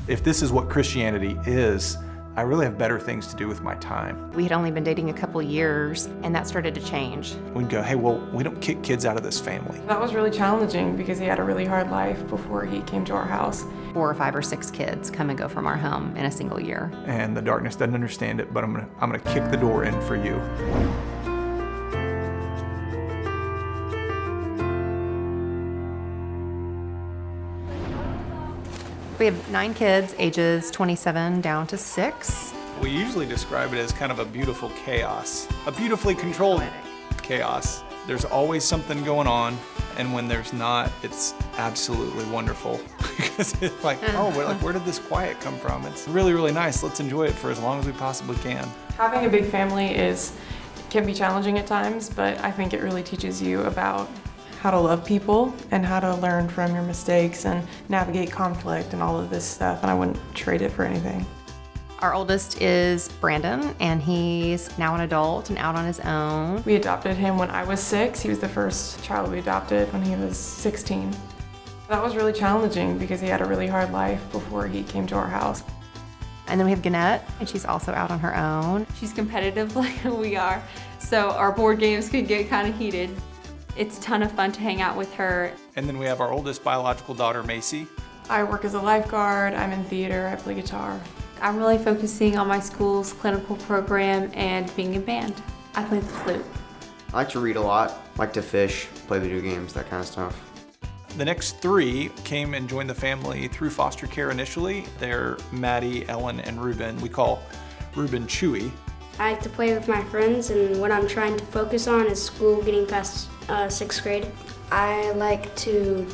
If this is what Christianity is, I really have better things to do with my time. We had only been dating a couple years, and that started to change. We'd go, hey, well, we don't kick kids out of this family. That was really challenging because he had a really hard life before he came to our house. 4 or 5 or 6 kids come and go from our home in a single year. And the darkness doesn't understand it, but I'm gonna kick the door in for you. We have 9 kids, ages 27 down to 6. We usually describe it as kind of a beautiful chaos, a beautifully controlled chaos. There's always something going on, and when there's not, it's absolutely wonderful. Because it's like, oh, where did this quiet come from? It's really, really nice. Let's enjoy it for as long as we possibly can. Having a big family can be challenging at times, but I think it really teaches you about how to love people and how to learn from your mistakes and navigate conflict and all of this stuff, and I wouldn't trade it for anything. Our oldest is Brandon, and he's now an adult and out on his own. We adopted him when I was 6. He was the first child we adopted when he was 16. That was really challenging because he had a really hard life before he came to our house. And then we have Gannett, and she's also out on her own. She's competitive like we are, so our board games could get kind of heated. It's a ton of fun to hang out with her. And then we have our oldest biological daughter, Macy. I work as a lifeguard, I'm in theater, I play guitar. I'm really focusing on my school's clinical program and being in band. I play the flute. I like to read a lot, like to fish, play video games, that kind of stuff. The next 3 came and joined the family through foster care initially. They're Maddie, Ellen, and Ruben. We call Ruben Chewy. I like to play with my friends, and what I'm trying to focus on is school, getting past 6th grade. I like to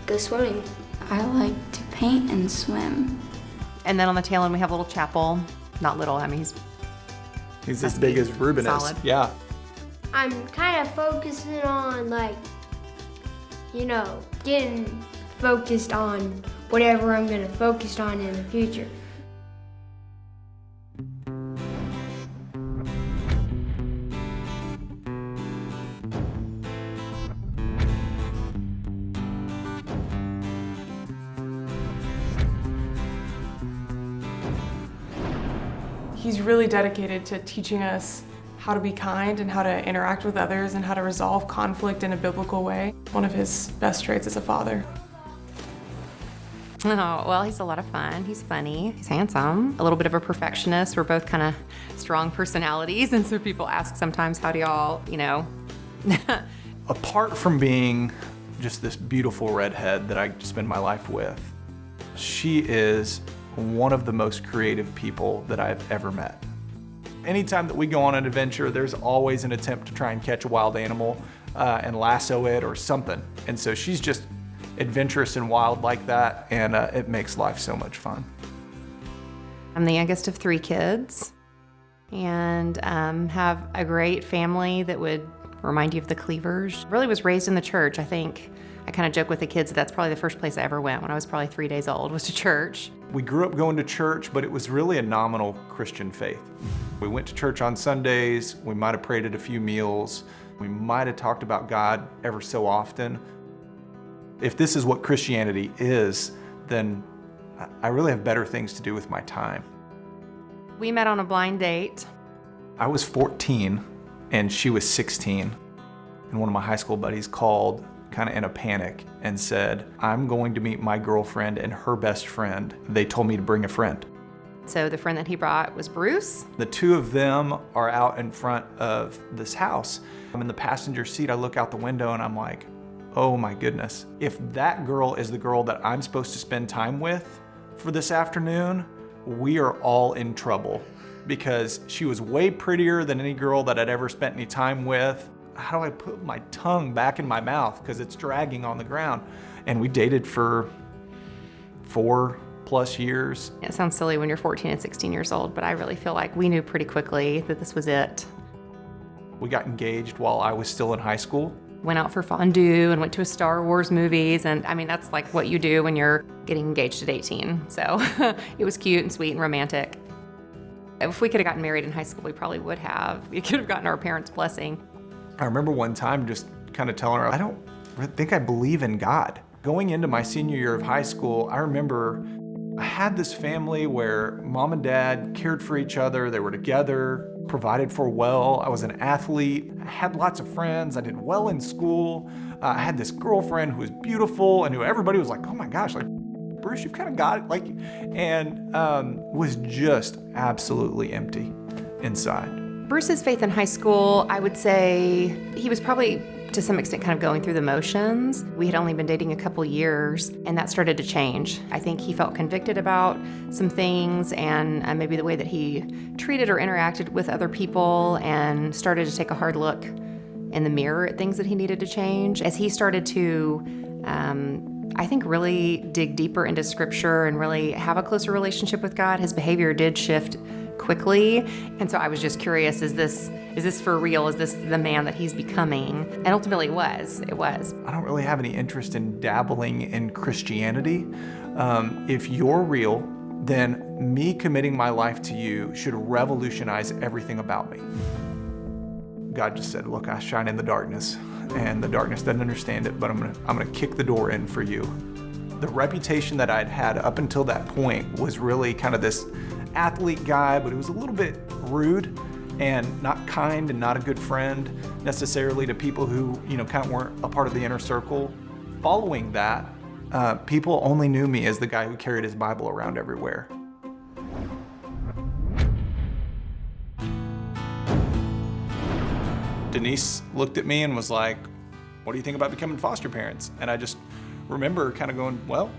go swimming. I like to paint and swim. And then on the tail end, we have a little Chapel. Not little, I mean, He's as big as Ruben solid. is. Yeah. I'm kind of focusing on, getting focused on whatever I'm going to focus on in the future. He's really dedicated to teaching us how to be kind and how to interact with others and how to resolve conflict in a biblical way. One of his best traits as a father. Oh, well, he's a lot of fun. He's funny. He's handsome. A little bit of a perfectionist. We're both kind of strong personalities, and so people ask sometimes, how do y'all, Apart from being just this beautiful redhead that I spend my life with, she is one of the most creative people that I've ever met. Anytime that we go on an adventure, there's always an attempt to try and catch a wild animal and lasso it or something. And so she's just adventurous and wild like that, and it makes life so much fun. I'm the youngest of 3 kids, and have a great family that would remind you of the Cleavers. Really was raised in the church. I think I kind of joke with the kids that that's probably the first place I ever went when I was probably 3 days old, was to church. We grew up going to church, but it was really a nominal Christian faith. We went to church on Sundays, we might have prayed at a few meals, we might have talked about God ever so often. If this is what Christianity is, then I really have better things to do with my time. We met on a blind date. I was 14 and she was 16, and one of my high school buddies called kind of in a panic and said, I'm going to meet my girlfriend and her best friend. They told me to bring a friend. So the friend that he brought was Bruce. The 2 of them are out in front of this house. I'm in the passenger seat. I look out the window and I'm like, oh my goodness. If that girl is the girl that I'm supposed to spend time with for this afternoon, we are all in trouble, because she was way prettier than any girl that I'd ever spent any time with. How do I put my tongue back in my mouth because it's dragging on the ground? And we dated for 4+ years. It sounds silly when you're 14 and 16 years old, but I really feel like we knew pretty quickly that this was it. We got engaged while I was still in high school. Went out for fondue and went to a Star Wars movies, and I mean, that's like what you do when you're getting engaged at 18. So it was cute and sweet and romantic. If we could have gotten married in high school, we probably would have. We could have gotten our parents' blessing. I remember one time just kind of telling her, I don't think I believe in God. Going into my senior year of high school, I remember I had this family where mom and dad cared for each other, they were together, provided for well. I was an athlete, I had lots of friends, I did well in school. I had this girlfriend who was beautiful and who everybody was like, oh my gosh, like, Bruce, you've kind of got it, and was just absolutely empty inside. Bruce's faith in high school, I would say he was probably to some extent kind of going through the motions. We had only been dating a couple years, and that started to change. I think he felt convicted about some things and maybe the way that he treated or interacted with other people, and started to take a hard look in the mirror at things that he needed to change. As he started to, I think, really dig deeper into Scripture and really have a closer relationship with God, his behavior did shift quickly. And so I was just curious, is this for real? Is this the man that he's becoming? And ultimately it was. I don't really have any interest in dabbling in Christianity. If you're real, then me committing my life to you should revolutionize everything about me. God just said, look, I shine in the darkness, and the darkness doesn't understand it, but I'm gonna kick the door in for you. The reputation that I'd had up until that point was really kind of this athlete guy, but it was a little bit rude and not kind and not a good friend necessarily to people who, kind of weren't a part of the inner circle. Following that, people only knew me as the guy who carried his Bible around everywhere. Denise looked at me and was like, what do you think about becoming foster parents? And I just remember kind of going, well,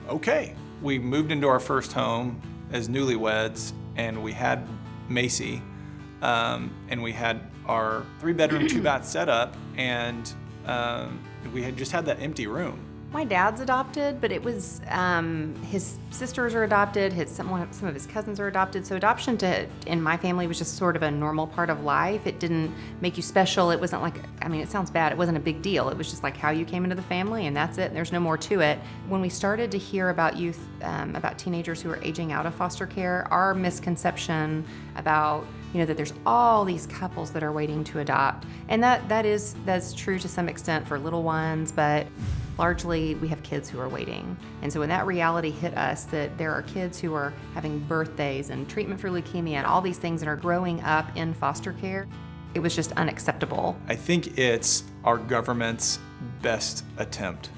okay. We moved into our first home as newlyweds, and we had Macy, and we had our 3-bedroom, 2-bath setup, and we had just had that empty room. My dad's adopted, but it was his sisters are adopted. Some of his cousins are adopted. So adoption in my family was just sort of a normal part of life. It didn't make you special. It wasn't like, it sounds bad. It wasn't a big deal. It was just like how you came into the family, and that's it. There's no more to it. When we started to hear about youth, about teenagers who are aging out of foster care, our misconception about that there's all these couples that are waiting to adopt, and that's true to some extent for little ones, but largely we have kids who are waiting. And so when that reality hit us, that there are kids who are having birthdays and treatment for leukemia and all these things that are growing up in foster care, it was just unacceptable. I think it's our government's best attempt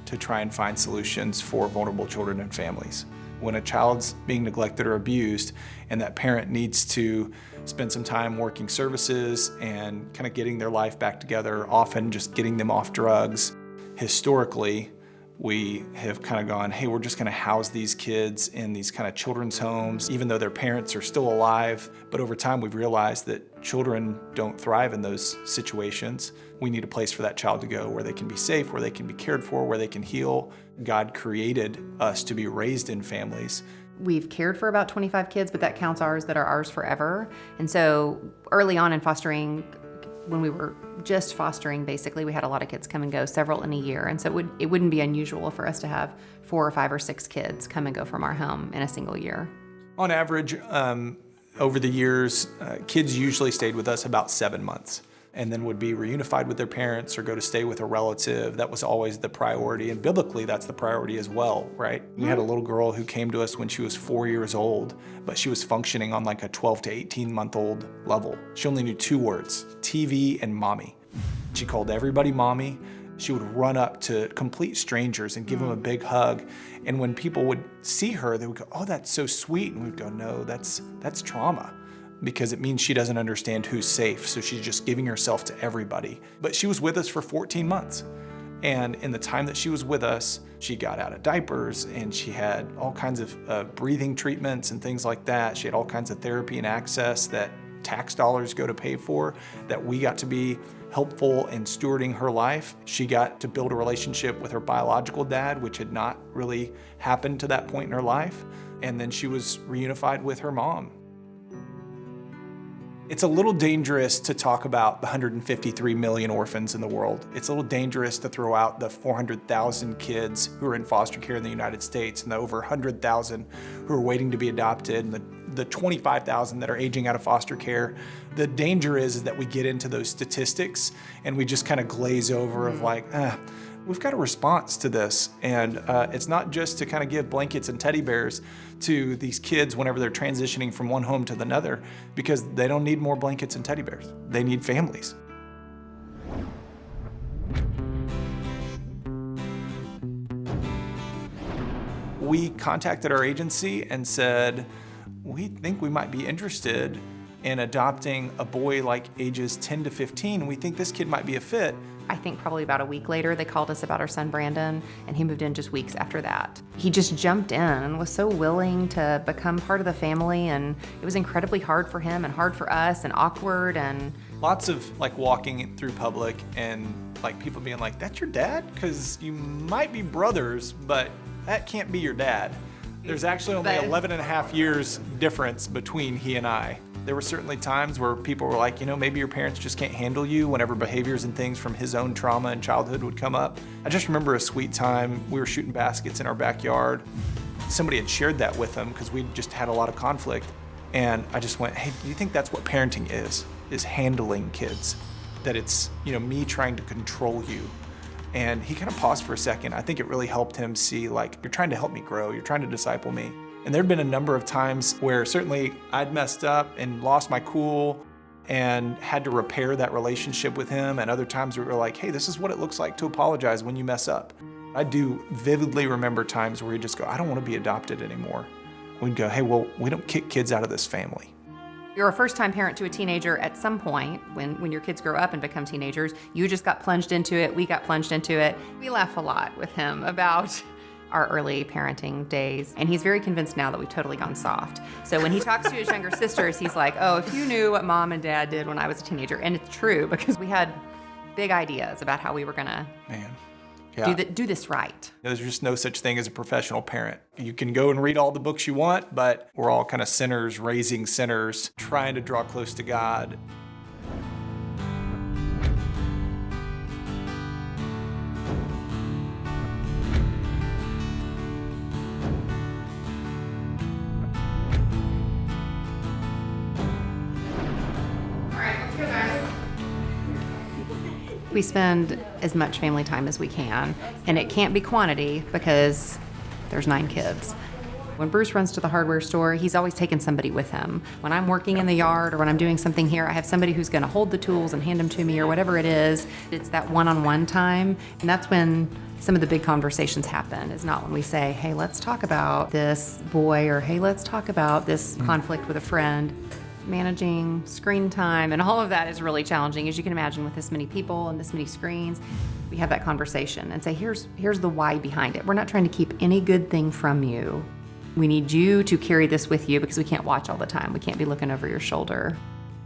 to try and find solutions for vulnerable children and families. When a child's being neglected or abused and that parent needs to spend some time working services and kind of getting their life back together, often just getting them off drugs. Historically, we have kind of gone, hey, we're just going to house these kids in these kind of children's homes, even though their parents are still alive. But over time, we've realized that children don't thrive in those situations. We need a place for that child to go where they can be safe, where they can be cared for, where they can heal. God created us to be raised in families. We've cared for about 25 kids, but that counts ours that are ours forever. And so early on in fostering, when we were just fostering, basically, we had a lot of kids come and go, several in a year. And so it wouldn't be unusual for us to have 4 or 5 or 6 kids come and go from our home in a single year. On average, over the years, kids usually stayed with us about 7 months and then would be reunified with their parents or go to stay with a relative. That was always the priority, and biblically that's the priority as well, right? We had a little girl who came to us when she was 4 years old, but she was functioning on like a 12 to 18-month-old level. She only knew 2 words, TV and mommy. She called everybody mommy. She would run up to complete strangers and give them a big hug. And when people would see her, they would go, oh, that's so sweet. And we'd go, no, that's trauma, because it means she doesn't understand who's safe. So she's just giving herself to everybody. But she was with us for 14 months. And in the time that she was with us, she got out of diapers and she had all kinds of breathing treatments and things like that. She had all kinds of therapy and access that tax dollars go to pay for, that we got to be helpful in stewarding her life. She got to build a relationship with her biological dad, which had not really happened to that point in her life. And then she was reunified with her mom. It's a little dangerous to talk about the 153 million orphans in the world. It's a little dangerous to throw out the 400,000 kids who are in foster care in the United States and the over 100,000 who are waiting to be adopted and the 25,000 that are aging out of foster care. The danger is that we get into those statistics and we just kind of glaze over of like, we've got a response to this. And it's not just to kind of give blankets and teddy bears to these kids whenever they're transitioning from one home to another, because they don't need more blankets and teddy bears. They need families. We contacted our agency and said, we think we might be interested in adopting a boy like ages 10 to 15. We think this kid might be a fit. I think probably about a week later, they called us about our son Brandon, and he moved in just weeks after that. He just jumped in and was so willing to become part of the family, and it was incredibly hard for him and hard for us and awkward. And lots of like walking through public and like people being like, that's your dad? Because you might be brothers, but that can't be your dad. There's actually only 11 and a half years difference between he and I. There were certainly times where people were like, maybe your parents just can't handle you, whenever behaviors and things from his own trauma and childhood would come up. I just remember a sweet time. We were shooting baskets in our backyard. Somebody had shared that with him because we just had a lot of conflict. And I just went, hey, do you think that's what parenting is handling kids? That it's, me trying to control you. And he kind of paused for a second. I think it really helped him see, like, you're trying to help me grow. You're trying to disciple me. And there'd been a number of times where certainly I'd messed up and lost my cool and had to repair that relationship with him. And other times we were like, hey, this is what it looks like to apologize when you mess up. I do vividly remember times where he'd just go, I don't want to be adopted anymore. We'd go, hey, well, we don't kick kids out of this family. You're a first-time parent to a teenager at some point when your kids grow up and become teenagers. You just got plunged into it. We got plunged into it. We laugh a lot with him about our early parenting days. And he's very convinced now that we've totally gone soft. So when he talks to his younger sisters, he's like, oh, if you knew what mom and dad did when I was a teenager. And it's true, because we had big ideas about how we were gonna do this right. There's just no such thing as a professional parent. You can go and read all the books you want, but we're all kind of sinners raising sinners, trying to draw close to God. We spend as much family time as we can, and it can't be quantity because there's 9 kids. When Bruce runs to the hardware store, he's always taking somebody with him. When I'm working in the yard or when I'm doing something here, I have somebody who's gonna hold the tools and hand them to me or whatever it is. It's that one-on-one time, and that's when some of the big conversations happen. Is not when we say, hey, let's talk about this boy, or hey, let's talk about this conflict with a friend. Managing screen time and all of that is really challenging, as you can imagine, with this many people and this many screens. We have that conversation and say, here's the why behind it. We're not trying to keep any good thing from you. We need you to carry this with you because we can't watch all the time. We can't be looking over your shoulder.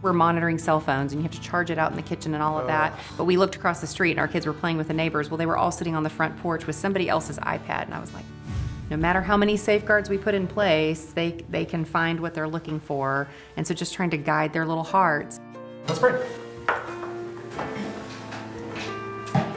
We're monitoring cell phones and you have to charge it out in the kitchen and all of that. But we looked across the street and our kids were playing with the neighbors. Well, they were all sitting on the front porch with somebody else's iPad, and I was like, no matter how many safeguards we put in place, they can find what they're looking for. And so just trying to guide their little hearts. Let's pray.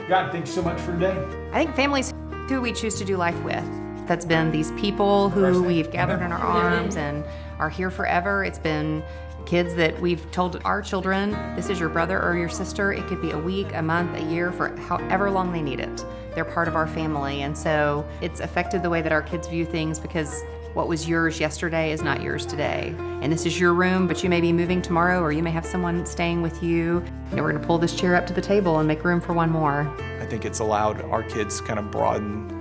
God, thanks so much for today. I think families who we choose to do life with. That's been these people who we've gathered in our arms and are here forever. It's been kids that we've told our children, this is your brother or your sister. It could be a week, a month, a year, for however long they need it. They're part of our family. And so it's affected the way that our kids view things, because what was yours yesterday is not yours today. And this is your room, but you may be moving tomorrow, or you may have someone staying with you. And we're gonna pull this chair up to the table and make room for one more. I think it's allowed our kids kind of broaden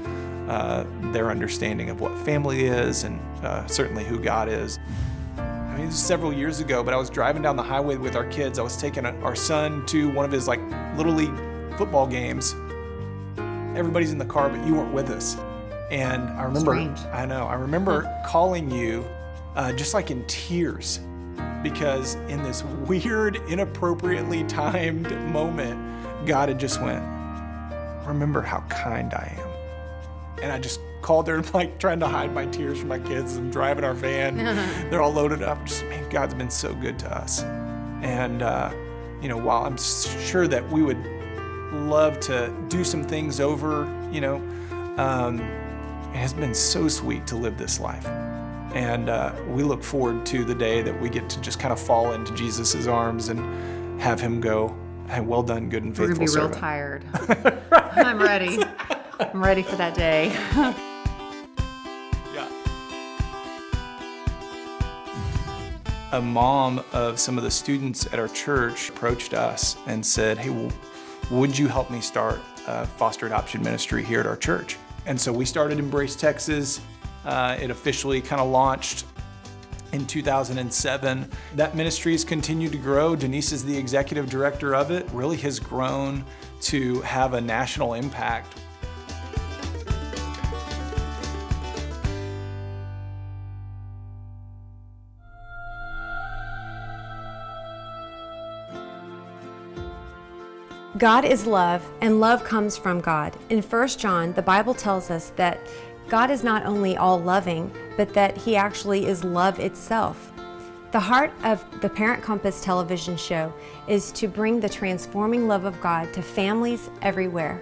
their understanding of what family is, and certainly who God is. I mean, this was several years ago, but I was driving down the highway with our kids. I was taking our son to one of his Little League football games. Everybody's in the car, but you weren't with us. And I remember, Strange. I remember calling you just in tears, because in this weird, inappropriately timed moment, God had just went, remember how kind I am. And I just called her, trying to hide my tears from my kids. I'm driving our van. They're all loaded up. Just, man, God's been so good to us. And, while I'm sure that we would love to do some things over, it has been so sweet to live this life. And we look forward to the day that we get to just kind of fall into Jesus's arms and have him go, Hey, well done, good and We're faithful gonna be servant. real tired. I'm ready. I'm ready for that day. Yeah. A mom of some of the students at our church approached us and said, hey, would you help me start a foster adoption ministry here at our church? And so we started Embrace Texas. It officially kind of launched in 2007. That ministry has continued to grow. Denise is the executive director of it. Really has grown to have a national impact. God is love, and love comes from God. In 1 John, the Bible tells us that God is not only all-loving, but that He actually is love itself. The heart of the Parent Compass television show is to bring the transforming love of God to families everywhere.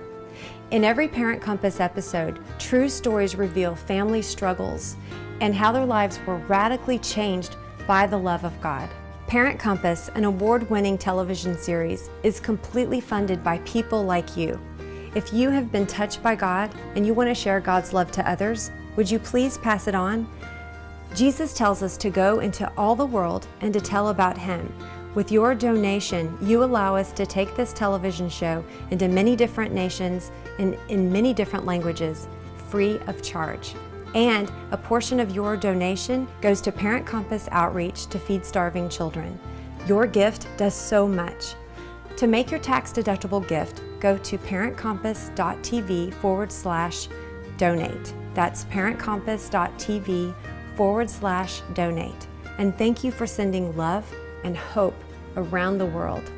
In every Parent Compass episode, true stories reveal family struggles and how their lives were radically changed by the love of God. Parent Compass, an award-winning television series, is completely funded by people like you. If you have been touched by God and you want to share God's love to others, would you please pass it on? Jesus tells us to go into all the world and to tell about Him. With your donation, you allow us to take this television show into many different nations and in many different languages, free of charge. And a portion of your donation goes to Parent Compass Outreach to feed starving children. Your gift does so much. To make your tax-deductible gift, go to parentcompass.tv/donate. That's parentcompass.tv/donate. And thank you for sending love and hope around the world.